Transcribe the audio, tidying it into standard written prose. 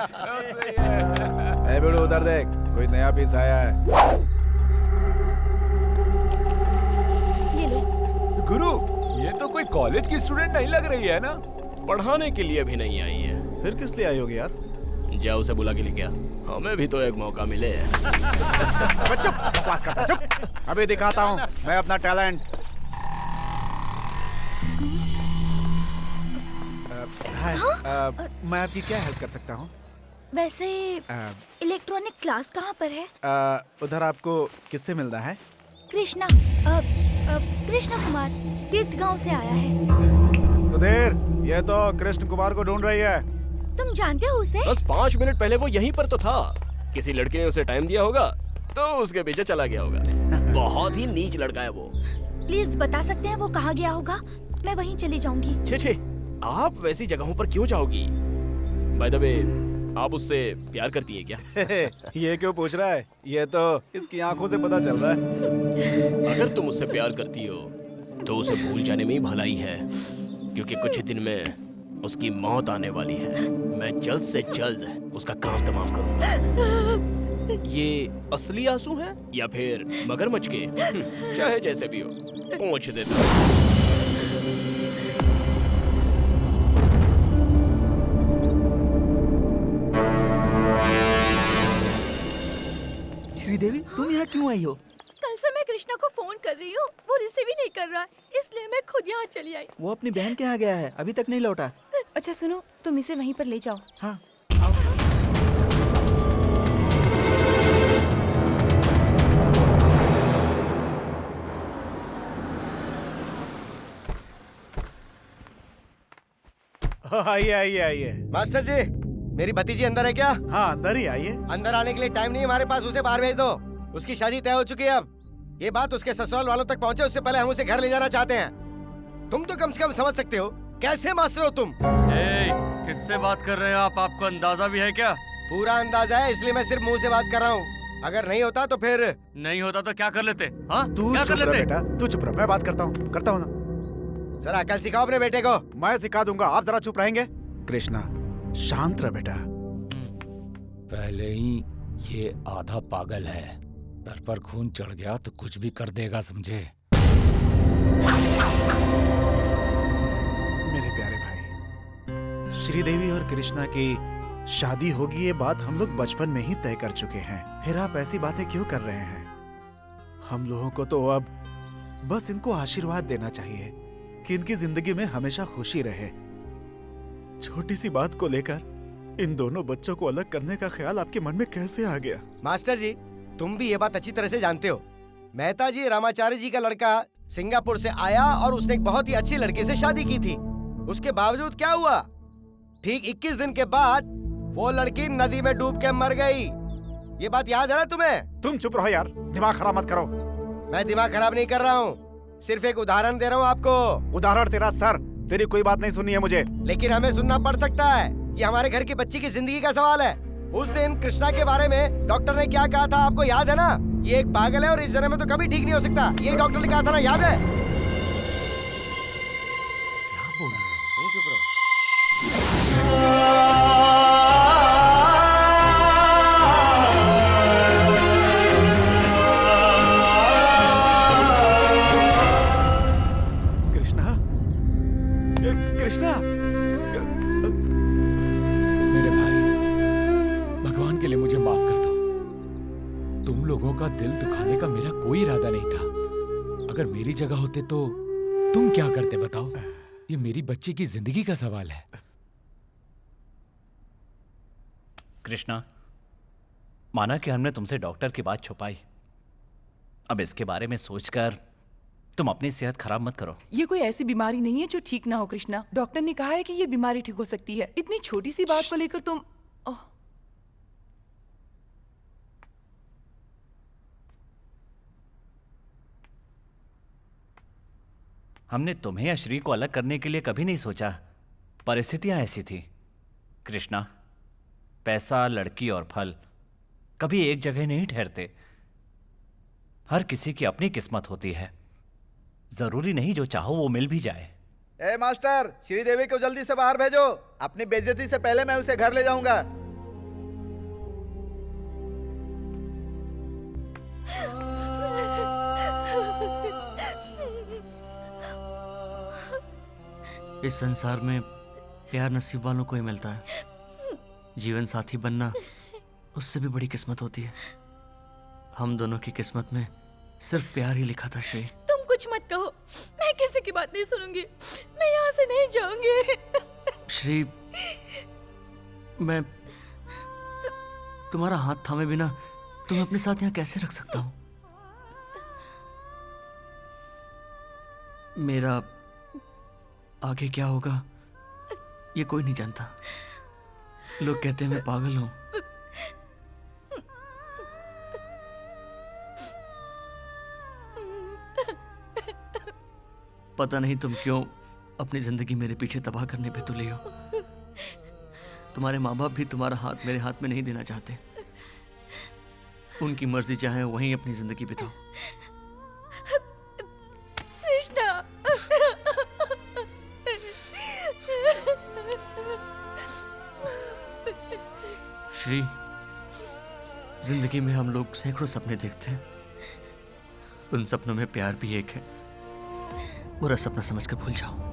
ए बेड़ू उधर देख, कोई नया पीस आया है। ये लो। गुरु, ये तो कोई कॉलेज की स्टूडेंट नहीं लग रही है ना? पढ़ाने के लिए भी नहीं आई है। फिर किस लिए आई होगी यार? जा उसे बुला के लेके आ, हमें भी तो एक मौका मिले। चुप, बकवास करता, चुप। अभी दिखाता हूँ मैं अपना टैलेंट। हाय, मैं आपकी क्या हेल्प कर सकता हूँ? वैसे इलेक्ट्रॉनिक क्लास कहाँ पर है? उधर आपको किससे मिलना है? कृष्णा, कृष्ण कुमार तीर्थ गांव से आया है। सुधीर, ये तो कृष्ण कुमार को ढूंढ रही है। तुम जानते हो उसे? बस 5 मिनट पहले वो यहीं पर तो था। किसी लड़की ने उसे टाइम दिया होगा तो उसके पीछे चला गया होगा। बहुत ही नीच लड़का है वो। प्लीज बता सकते हैं वो कहाँ गया होगा? मैं वहीं चली जाऊंगी। छे, आप वैसी जगहों पर क्यों जाओगी? बाय द वे, आप उससे प्यार करती है क्या? ये क्यों पूछ रहा है? ये तो इसकी आंखों से पता चल रहा है। अगर तुम उससे प्यार करती हो तो उसे भूल जाने में ही भलाई है, क्योंकि कुछ ही दिन में उसकी मौत आने वाली है। मैं जल्द से जल्द उसका काम तमाम करूंगा। ये असली आंसू हैं या फिर मगरमच्छ के? चाहे जैसे भी हो, पहुंच देता हूं। श्रीदेवी, तुम यहाँ क्यों आई हो? कल से मैं कृष्णा को फोन कर रही हूँ, वो रिसीव ही नहीं कर रहा, इसलिए मैं खुद यहाँ चली आई। वो अपनी बहन के यहाँ गया है, अभी तक नहीं लौटा। अच्छा सुनो, तुम इसे वहीं पर ले जाओ। हाँ, आइए आइए आइए। मास्टर जी, मेरी भतीजी अंदर है क्या? हाँ, अंदर ही आइए। अंदर आने के लिए टाइम नहीं हमारे पास, उसे बाहर भेज दो। उसकी शादी तय हो चुकी है। अब ये बात उसके ससुराल वालों तक पहुंचे उससे पहले हम उसे घर ले जाना चाहते हैं। तुम तो कम से कम समझ सकते हो, कैसे मास्टर हो तुम? किससे बात कर रहे हो आप? आपको अंदाजा भी है क्या? पूरा अंदाजा है, इसलिए मैं सिर्फ मुंह से बात कर रहा हूँ। अगर नहीं होता तो फिर नहीं होता तो क्या कर लेते? हाँ, तू क्या चुप कर रह लेते? बेटा, तू चुप रह, मैं बात करता हूँ ना। जरा अकल सिखाओ अपने बेटे को। मैं सिखा दूंगा, आप जरा चुप रहेंगे? कृष्णा, शांत रह बेटा। पहले ही ये आधा पागल है, सर पर खून चढ़ गया तो कुछ भी कर देगा, समझे? मेरे प्यारे भाई, श्रीदेवी और कृष्णा की शादी होगी, ये बात हम लोग बचपन में ही तय कर चुके हैं। फिर आप ऐसी बातें क्यों कर रहे हैं? हम लोगों को तो अब बस इनको आशीर्वाद देना चाहिए कि इनकी जिंदगी में हमेशा खुशी रहे। छोटी सी बात को लेकर इन दोनों बच्चों को अलग करने का ख्याल आपके मन में कैसे आ गया? मास्टर जी, तुम भी ये बात अच्छी तरह से जानते हो। मेहता जी रामाचार्य जी का लड़का सिंगापुर से आया और उसने एक बहुत ही अच्छी लड़की से शादी की थी। उसके बावजूद क्या हुआ? ठीक 21 दिन के बाद वो लड़की नदी में डूब के मर गई। ये बात याद है ना तुम्हें? तुम चुप रहो यार, दिमाग खराब मत करो। मैं दिमाग खराब नहीं कर रहा हूँ, सिर्फ एक उदाहरण दे रहा हूँ आपको। उदाहरण तेरा सर, तेरी कोई बात नहीं सुनी है मुझे। लेकिन हमें सुनना पड़ सकता है, ये हमारे घर की बच्ची की जिंदगी का सवाल है। उस दिन कृष्णा के बारे में डॉक्टर ने क्या कहा था, आपको याद है ना? ये एक पागल है और इस जन्म में तो कभी ठीक नहीं हो सकता, ये डॉक्टर ने कहा था ना, याद है? क्या बोल रहे हो? चुप रहो। कृष्णा, कृष्णा, मेरे भाई, भगवान के लिए मुझे माफ कर दो। तुम लोगों का दिल दुखाने का मेरा कोई इरादा नहीं था। अगर मेरी जगह होते तो तुम क्या करते बताओ? ये मेरी बच्ची की जिंदगी का सवाल है। कृष्णा, माना कि हमने तुमसे डॉक्टर की बात छुपाई। अब इसके बारे में सोचकर तुम अपनी सेहत खराब मत करो। ये कोई ऐसी बीमारी नहीं है जो ठीक ना हो कृष्णा। डॉक्टर ने कहा है कि ये बीमारी ठीक हो सकती है। इतनी छोटी सी बात को लेकर तुम हमने तुम्हें या श्री को अलग करने के लिए कभी नहीं सोचा, परिस्थितियां ऐसी थी। कृष्णा, पैसा, लड़की और फल कभी एक जगह नहीं ठहरते। हर किसी की अपनी किस्मत होती है। जरूरी नहीं जो चाहो वो मिल भी जाए। ए मास्टर, श्रीदेवी को जल्दी से बाहर भेजो। अपनी बेइज्जती से पहले मैं उसे घर ले जाऊंगा। इस संसार में प्यार नसीब वालों को ही मिलता है। जीवन साथी बनना उससे भी बड़ी किस्मत होती है। हम दोनों की किस्मत में सिर्फ प्यार ही लिखा था श्री। तुम कुछ मत कहो, मैं किसी की बात नहीं सुनूंगी। मैं यहाँ से नहीं जाऊंगी। श्री, मैं तुम्हारा हाथ थामे बिना तुम्हें अपने साथ यहाँ कैसे रख सकता हूँ? मेरा आगे क्या होगा ये कोई नहीं जानता। लोग कहते हैं मैं पागल हूं। पता नहीं तुम क्यों अपनी जिंदगी मेरे पीछे तबाह करने पे तुले हो। तुम्हारे माँ बाप भी तुम्हारा हाथ मेरे हाथ में नहीं देना चाहते। उनकी मर्जी चाहे वहीं अपनी जिंदगी बिताओ। कृष्णा, श्री, जिंदगी में हम लोग सैकड़ों सपने देखते हैं। उन सपनों में प्यार भी एक है। बुरा सपना समझकर भूल जाओ।